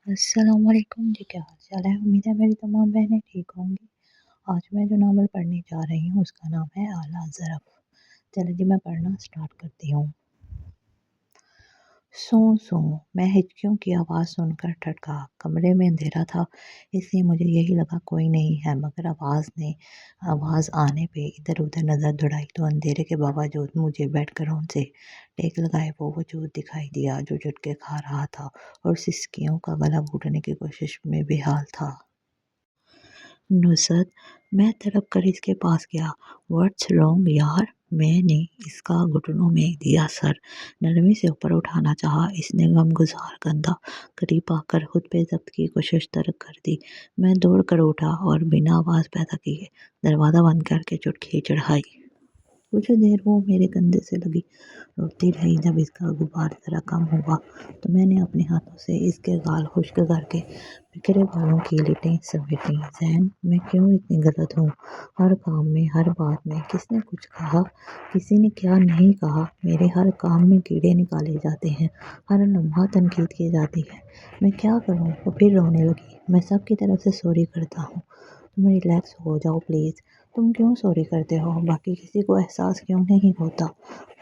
السلام علیکم جی، کیا حال چال ہے؟ امید ہے میری تمام بہنیں ٹھیک ہوں گی۔ آج میں جو ناول پڑھنے جا رہی ہوں اس کا نام ہے اعلیٰ ظرف۔ چلے جی میں پڑھنا سٹارٹ کرتی ہوں۔ سوں سوں میں ہچکیوں کی آواز سن کر ٹھٹکا۔ کمرے میں اندھیرا تھا، اس لیے مجھے یہی لگا کوئی نہیں ہے، مگر آواز آنے پہ ادھر ادھر نظر دوڑائی تو اندھیرے کے باوجود مجھے بیڈ گراؤنڈ سے ٹیک لگائے وہ وجود دکھائی دیا جو جھٹکے کھا رہا تھا اور سسکیوں کا گلا گھونٹنے کی کوشش میں بے حال تھا۔ نصرت، میں تڑپ کر اس کے پاس گیا۔ واٹس رانگ یار؟ میں نے اس کا گھٹنوں میں دیا سر نرمی سے اوپر اٹھانا چاہا۔ اس نے غمگسار کندھا قریب آ کر خود پہ ضبط کی کوشش ترک کر دی۔ میں دوڑ کر اٹھا اور بنا آواز پیدا کیے دروازہ بند کر کے چٹکی چڑھائی۔ کچھ دیر وہ میرے کندھے سے لگی روتی رہی۔ جب اس کا غبار ذرا کم ہوا تو میں نے اپنے ہاتھوں سے اس کے گال خشک کر کے بکھرے بالوں کی لٹیں سمیٹیں۔ زین، میں کیوں اتنی غلط ہوں؟ ہر کام میں، ہر بات میں کس نے کچھ کہا؟ کسی نے کیا نہیں کہا؟ میرے ہر کام میں کیڑے نکالے جاتے ہیں، ہر لمحہ تنقید کی جاتی ہے۔ میں کیا کروں؟ وہ پھر رونے لگی۔ میں سب کی طرف سے سوری کرتا ہوں۔ تم ریلیکس ہو جاؤ پلیز۔ تم کیوں سوری کرتے ہو؟ باقی کسی کو احساس کیوں نہیں ہوتا؟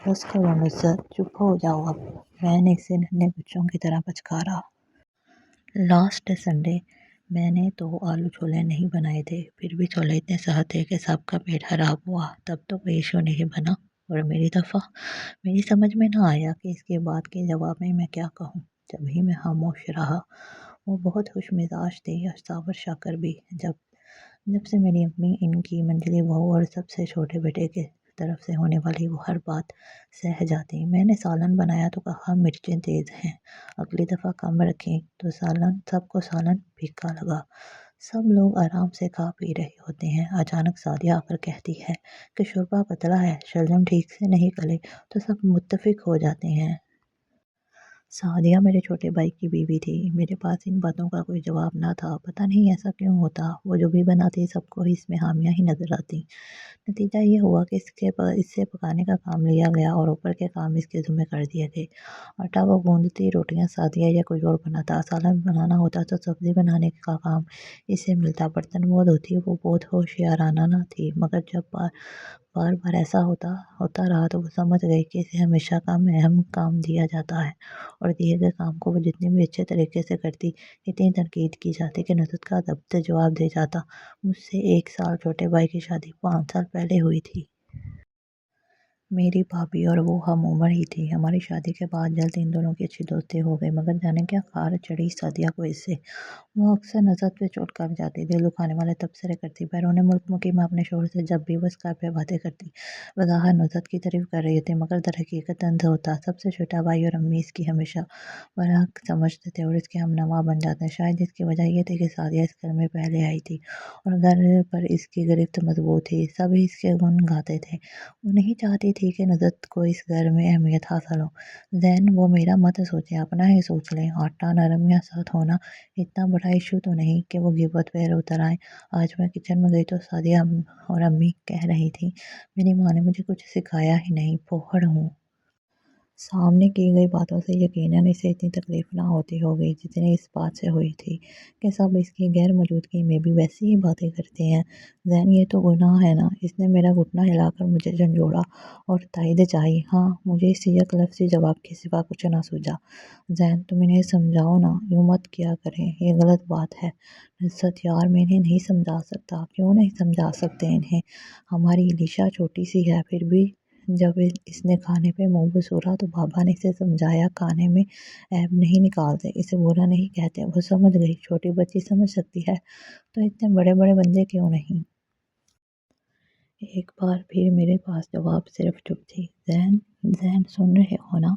بس کرو نصرت، چپ ہو جاؤ اب، میں نے اسے ننھے بچوں کی طرح پچکارا۔ لاسٹ سنڈے میں نے تو آلو چھولے نہیں بنائے تھے، پھر بھی چھولے اتنے سخت تھے کہ سب کا پیٹ خراب ہوا۔ تب تو کوئی ایشو نہیں بنا، اور میری دفعہ میری سمجھ میں نہ آیا کہ اس کے بعد کے جواب میں کیا کہوں۔ جب ہی میں خاموش رہا۔ وہ بہت خوش مزاج تھی اور صابر شاکر بھی۔ جب سے میری امی ان کی منجلی بہو اور سب سے چھوٹے بیٹے کے طرف سے ہونے والی وہ ہر بات سہ جاتی۔ میں نے سالن بنایا تو کہا مرچیں تیز ہیں، اگلی دفعہ کم رکھیں، تو سب کو سالن پھیکا لگا۔ سب لوگ آرام سے کھا پی رہے ہوتے ہیں، اچانک سعدیہ آ کر کہتی ہے کہ شوربہ پتلا ہے، شلجم ٹھیک سے نہیں گلے، تو سب متفق ہو جاتے ہیں۔ سعدیہ میرے چھوٹے بھائی کی بیوی تھی۔ میرے پاس ان باتوں کا کوئی جواب نہ تھا۔ پتہ نہیں ایسا کیوں ہوتا، وہ جو بھی بناتی سب کو اس میں خامیاں ہی نظر آتی۔ نتیجہ یہ ہوا کہ اس سے پکانے کا کام لیا گیا اور اوپر کے کام اس کے ذمہ کر دیے گئے۔ آٹا وہ گوندتی، روٹیاں سعدیہ یا کوئی اور بناتا، سالن بنانا ہوتا تو سبزی بنانے کا کام اسے ملتا، برتن وہ دھوتی۔ وہ بہت ہوشیارانہ نہ تھی، مگر جب بار بار ایسا ہوتا رہا تو وہ سمجھ گئی کہ اسے ہمیشہ اہم کام دیا جاتا ہے، اور دیے گئے کام کو وہ جتنے بھی اچھے طریقے سے کرتی، اتنی تنقید کی جاتی کہ نصرت کا ضبط جواب دے جاتا۔ مجھ سے 1 سال چھوٹے بھائی کی شادی 5 سال پہلے ہوئی تھی۔ میری بھابھی اور وہ ہم عمر ہی تھی۔ ہماری شادی کے بعد جلد ان دونوں کی اچھی دوستی ہو گئی، مگر جانے کیا خار چڑھی سعدیہ کو اس سے۔ وہ اکثر نصرت پہ چوٹ کر جاتی، دل دکھانے والے تبصرے کرتی۔ بیرون ملک مقیم اپنے شوہر سے جب بھی وہ اسکائپ پہ باتیں کرتی، بظاہر نصرت کی تعریف کر رہی ہوتی، مگر در حقیقت طنز ہوتا۔ سب سے چھوٹا بھائی اور امی اس کی ہمیشہ برحق سمجھتے تھے اور اس کے ہمنوا بن جاتے۔ شاید اس کی وجہ یہ تھی کہ سعدیہ اس گھر میں پہلے آئی تھی اور گھر پر اس کی گرفت مضبوط تھی۔ سب ہی اس کے گن گاتے تھے۔ وہ نہیں چاہتی تھی کہ نصرت کو اس گھر میں اہمیت حاصل ہو۔ زین، وہ میرا مت سوچیں، اپنا ہی سوچ لیں۔ آٹا نرم یا سخت ہونا اتنا بڑا ایشو تو نہیں کہ وہ غیبت پہ اتر آئیں۔ آج میں کچن میں گئی تو سعدیہ اور امی کہہ رہی تھیں، میری ماں نے مجھے کچھ سکھایا ہی نہیں، پوہڑ ہوں۔ سامنے کی گئی باتوں سے یقیناً اسے اتنی تکلیف نہ ہوتی ہوگی جتنی اس بات سے ہوئی تھی کہ سب اس کی غیر موجودگی میں بھی ویسی ہی باتیں کرتے ہیں۔ زین، یہ تو گناہ ہے نا؟ اس نے میرا گھٹنا ہلا کر مجھے جھنجھوڑا اور تائید چاہی۔ ہاں، مجھے اس یک لفظی جواب کے سوا کچھ نہ سوجا۔ زین، تم انہیں سمجھاؤ نا، یوں مت کیا کریں، یہ غلط بات ہے۔ نصرت، یار میں انہیں نہیں سمجھا سکتا۔ کیوں نہیں سمجھا سکتے انہیں؟ ہماری علیشا چھوٹی سی ہے، پھر بھی جب اس نے کھانے پہ منہ بسورا تو بابا نے اسے سمجھایا، کھانے میں عیب نہیں نکالتے، اسے برا نہیں کہتے۔ وہ سمجھ گئی، چھوٹی بچی سمجھ سکتی ہے تو اتنے بڑے بڑے بندے کیوں نہیں؟ ایک بار پھر میرے پاس جواب صرف چپ تھی۔ زین سن رہے ہو نا؟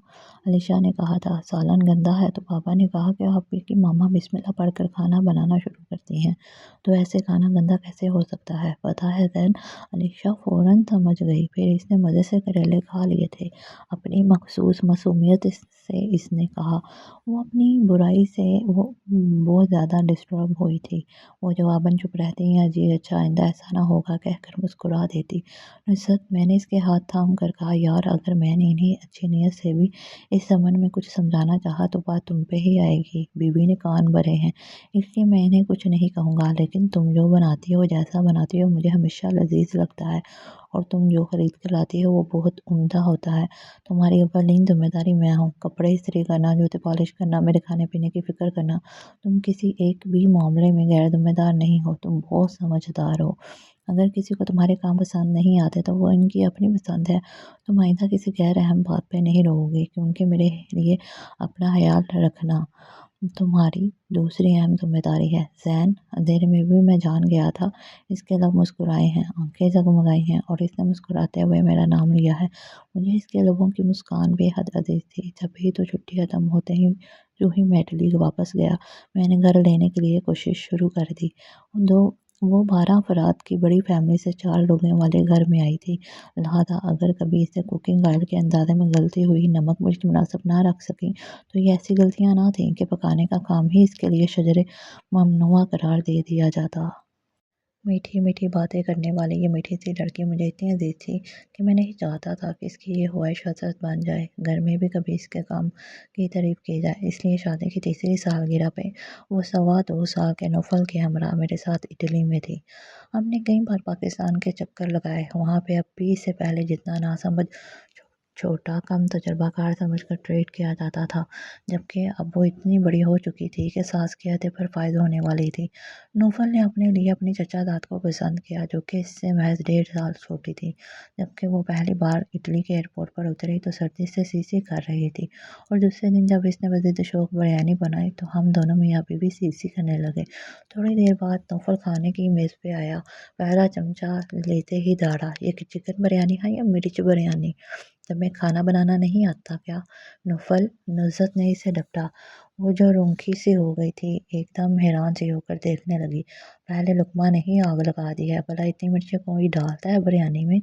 علیشا نے کہا تھا سالن گندا ہے تو پاپا نے کہا کہ آپ کی ماما بسم اللہ پڑھ کر کھانا بنانا شروع کرتی ہیں، تو ایسے کھانا گندا کیسے ہو سکتا ہے؟ پتہ ہے زین، علیشا فوراً سمجھ گئی۔ پھر اس نے مزے سے کریلے کھا لیے تھے۔ اپنی مخصوص معصومیت سے اس نے کہا۔ وہ اپنی برائی سے وہ بہت زیادہ ڈسٹرب ہوئی تھی۔ وہ جواباً چپ رہتی یا جی اچھا آئندہ ایسا نہ ہوگا کہہ کر مسکرا دیتی۔ نصرت، میں نے اس کے ہاتھ تھام کر کہا، یار یار اگر میں نے انہیں اچھی نیت سے بھی اس سمن میں کچھ سمجھانا چاہا تو بات تم پہ ہی آئے گی۔ بیوی نے کان بھرے ہیں اس لیے میں انہیں کچھ نہیں کہوں گا، لیکن تم جو بناتی ہو جیسا بناتی ہو مجھے ہمیشہ لذیذ لگتا ہے، اور تم جو خرید کے لاتی ہو وہ بہت عمدہ ہوتا ہے۔ تمہاری اولین ذمہ داری میں ہوں، کپڑے استری کرنا، جوتے پالش کرنا، میرے کھانے پینے کی فکر کرنا۔ تم کسی ایک بھی معاملے میں غیر ذمہ دار نہیں ہو، تم بہت سمجھدار ہو۔ اگر کسی کو تمہارے کام پسند نہیں آتے تو وہ ان کی اپنی پسند ہے۔ تم آئندہ کسی غیر اہم بات پہ نہیں رہو گی، کیونکہ میرے لیے اپنا خیال رکھنا تمہاری دوسری اہم ذمہ داری ہے۔ زین، اندھیرے میں بھی میں جان گیا تھا اس کے لب مسکرائے ہیں، آنکھیں جگمگائی ہیں، اور اس نے مسکراتے ہوئے میرا نام لیا ہے۔ مجھے اس کے لبوں کی مسکان بے حد عزیز تھی۔ جب ہی تو چھٹی ختم ہوتے ہی جو ہی میں اٹلی واپس گیا، میں نے گھر لینے کے لیے کوشش شروع کر دی۔ وہ 12 افراد کی بڑی فیملی سے 4 لوگوں والے گھر میں آئی تھی، لہٰذا اگر کبھی اسے کوکنگ آئل کے اندازے میں غلطی ہوئی، نمک مرچ مناسب نہ رکھ سکی، تو یہ ایسی غلطیاں نہ تھیں کہ پکانے کا کام ہی اس کے لیے شجر ممنوعہ قرار دے دیا جاتا۔ میٹھی میٹھی باتیں کرنے والی یہ میٹھی سی لڑکی مجھے اتنی عزیز تھی کہ میں نہیں چاہتا تھا کہ اس کی یہ خواہش حقیقت بن جائے، گھر میں بھی کبھی اس کے کام کی تعریف کی جائے۔ اس لیے شادی کی تیسری سالگرہ پہ وہ 2.25 سال کے نوفل کے ہمراہ میرے ساتھ اٹلی میں تھی۔ ہم نے کئی بار پاکستان کے چکر لگائے، وہاں پہ اب بھی اس سے پہلے جتنا ناسمجھ چھوٹا کم تجربہ کار سمجھ کر ٹریٹ کیا جاتا تھا، جبکہ اب وہ اتنی بڑی ہو چکی تھی کہ ساس کے عہدے پر فائز ہونے والی تھی۔ نوفل نے اپنے لیے اپنی چچا داد کو پسند کیا، جو کہ اس سے محض 1.5 سال چھوٹی تھی۔ جبکہ وہ پہلی بار اٹلی کے ایئرپورٹ پر اتری تو سردی سے سی کر رہی تھی، اور دوسرے دن جب اس نے بضد شوق بریانی بنائی تو ہم دونوں میاں بیوی سی کرنے لگے۔ تھوڑی دیر بعد نوفل کھانے کی میز پہ آیا، پہلا چمچہ لیتے ہی دھاڑا، یہ چکن بریانی ہے یا مرچ بریانی؟ تمہیں کھانا بنانا نہیں آتا کیا؟ نوفل، نزت نے اسے ڈپٹا۔ وہ جو رونقی سی ہو گئی تھی ایک دم حیران سی ہو کر دیکھنے لگی۔ پہلے لقمہ نہیں آگ لگا دی ہے، بھلا اتنی مرچیں کوئی ڈالتا ہے بریانی میں؟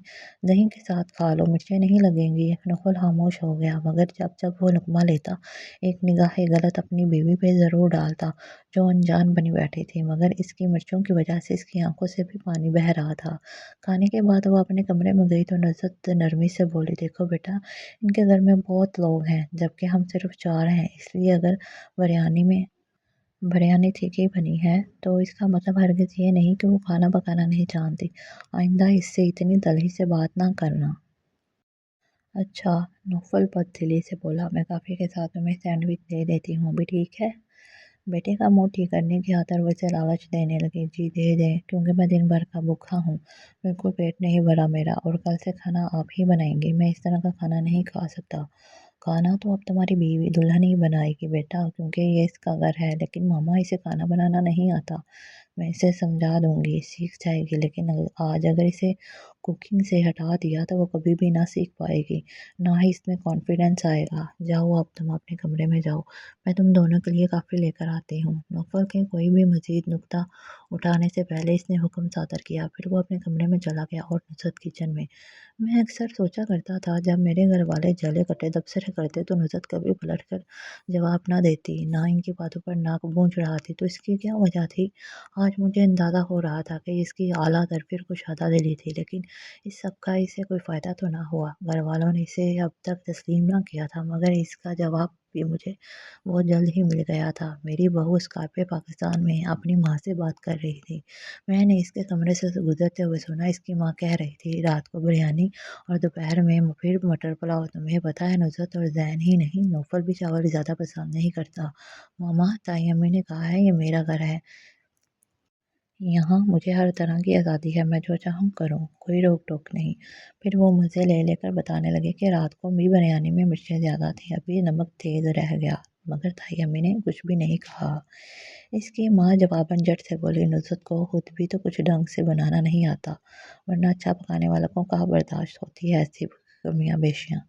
دہی کے ساتھ کھا لو، مرچیں نہیں لگیں گی۔ نوفل خاموش ہو گیا، مگر جب وہ لقمہ لیتا ایک نگاہ غلط اپنی بیوی پہ ضرور ڈالتا، جو انجان بنی بیٹھی تھی، مگر اس کی مرچوں کی وجہ سے اس کی آنکھوں سے بھی پانی بہہ رہا تھا۔ کھانے کے بعد وہ اپنے کمرے میں گئی تو نزت نرمی سے بولی، دیکھو بیٹا، ان کے گھر میں بہت لوگ ہیں جبکہ ہم صرف 4 ہیں، اس لیے اگر بریانی تھیکی بنی ہے تو اس کا مطلب ہرگز یہ نہیں کہ وہ کھانا پکانا نہیں جانتی۔ آئندہ اس سے اتنی دلہی سے بات نہ کرنا۔ اچھا، نوفل بد دلی سے بولا، میں کافی کے ساتھ تمہیں سینڈوچ دے دیتی ہوں، بھی ٹھیک ہے؟ بیٹے کا منہ ٹھیک کرنے کی خاطر وہ اسے لالچ دینے لگی، جی دے دیں، کیونکہ میں دن بھر کا بھوکا ہوں، بالکل پیٹ نہیں بھرا میرا، اور کل سے کھانا آپ ہی بنائیں گے، میں اس طرح کا کھانا نہیں کھا سکتا۔ کھانا تو اب تمہاری بیوی دلہن ہی بنائے گی بیٹا، کیونکہ یہ اس کا گھر ہے، لیکن ماما اسے کھانا بنانا نہیں آتا۔ میں اسے سمجھا دوں گی، سیکھ جائے گی، لیکن آج اگر اسے کوکنگ سے ہٹا دیا تو وہ کبھی بھی نہ سیکھ پائے گی، نہ ہی اس میں کانفیڈنس آئے گا۔ جاؤ اب تم اپنے کمرے میں جاؤ، میں تم دونوں کے لیے کافی لے کر آتی ہوں۔ نوفل کے کوئی بھی مزید نکتہ اٹھانے سے پہلے اس نے حکم صادر کیا، پھر وہ اپنے کمرے میں چلا گیا اور نزت کچن میں۔ میں اکثر سوچا کرتا تھا جب میرے گھر والے جلے کٹے تبصرے کرتے تو نزت کبھی پلٹ کر جواب نہ دیتی، نہ ان کی باتوں پر ناک بھون چڑھاتی، تو اس کی کیا وجہ تھی؟ آج مجھے اندازہ ہو رہا تھا کہ اس کی اعلیٰ درپیر کو شادہ دلی تھی، لیکن اس سب کا اسے کوئی فائدہ تو نہ ہوا۔ گھر والوں نے اسے اب تک تسلیم نہ کیا تھا، مگر اس کا جواب بھی مجھے بہت جلد ہی مل گیا تھا۔ میری بہو اسکائپ پہ پاکستان میں اپنی ماں سے بات کر رہی تھی، میں نے اس کے کمرے سے گزرتے ہوئے سنا۔ اس کی ماں کہہ رہی تھی رات کو بریانی اور دوپہر میں پھر مٹر پلاؤ۔ تمہیں پتہ ہے نزت، اور زین ہی نہیں، نوفل بھی چاول زیادہ پسند نہیں کرتا۔ ماما، تائی امی نے کہا ہے یہ میرا گھر ہے، یہاں مجھے ہر طرح کی آزادی ہے، میں جو چاہوں کروں، کوئی روک ٹوک نہیں۔ پھر وہ مزے لے لے کر بتانے لگے کہ رات کو بھی بریانی میں مرچیں زیادہ تھیں، ابھی نمک تیز رہ گیا، مگر تائی امی نے کچھ بھی نہیں کہا۔ اس کی ماں جواباً جھٹ سے بولی، نزت کو خود بھی تو کچھ ڈھنگ سے بنانا نہیں آتا، ورنہ اچھا پکانے والوں کو کہاں برداشت ہوتی ہے ایسی کمیاں بیشیاں۔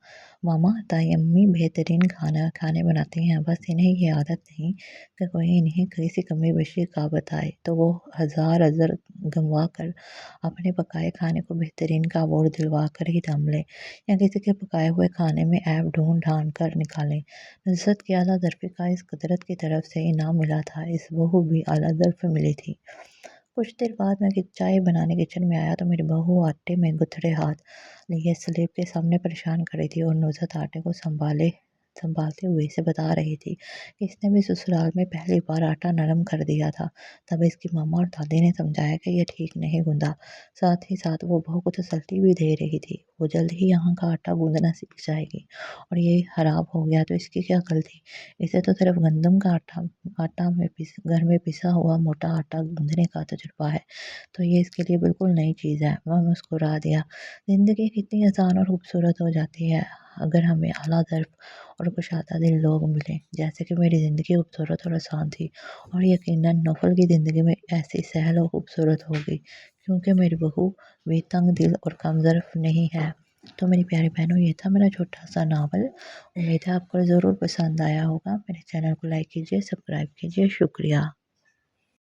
ماما، تائی امی بہترین کھانے بناتی ہیں، بس انہیں یہ عادت نہیں کہ کوئی انہیں کسی کمی بیشی کا بتائے تو وہ ہزار عذر گنوا کر اپنے پکائے کھانے کو بہترین کا ایوارڈ دلوا کر ہی دم لیں، یا کسی کے پکائے ہوئے کھانے میں عیب ڈھونڈ ڈھانڈ کر نکالیں۔ نزت کی اعلیٰ ظرفی کا اس قدرت کی طرف سے انعام ملا تھا، اس بہو بھی اعلیٰ ظرف ملی تھی۔ کچھ دیر بعد میں چائے بنانے کچن میں آیا تو میری بہو آٹے میں گتھڑے ہاتھ لیے سلیب کے سامنے پریشان کھڑی تھی، اور نوزت آٹے کو سنبھالتے ہوئے اسے بتا رہی تھی کہ اس نے بھی سسرال میں پہلی بار آٹا نرم کر دیا تھا۔ تب اس کی ماما اور دادی نے سمجھایا کہ یہ ٹھیک نہیں گوندا۔ ساتھ ہی ساتھ وہ بہو کو تسلی بھی دے رہی تھی، وہ جلد ہی یہاں کا آٹا گوندنا سیکھ جائے گی، اور یہ خراب ہو گیا تو اس کی کیا غلطی؟ اسے تو صرف گندم کا آٹا گھر میں پسا ہوا موٹا آٹا گوندنے کا تجربہ ہے، تو یہ اس کے لیے بالکل نئی چیز ہے۔ میں مسکرا دیا۔ زندگی کتنی آسان اور خوبصورت ہو جاتی ہے اگر ہمیں اعلیٰ ظرف اور کشادہ دل لوگ ملیں، جیسے کہ میری زندگی خوبصورت اور آسان تھی، اور یقیناً نوفل کی زندگی میں ایسی سہل اور خوبصورت ہوگی، کیونکہ میری بہو بھی تنگ دل اور کم ظرف نہیں ہے۔ تو میری پیاری بہنوں، یہ تھا میرا چھوٹا سا ناول۔ امید ہے آپ کو ضرور پسند آیا ہوگا۔ میرے چینل کو لائک کیجیے، سبسکرائب کیجیے۔ شکریہ۔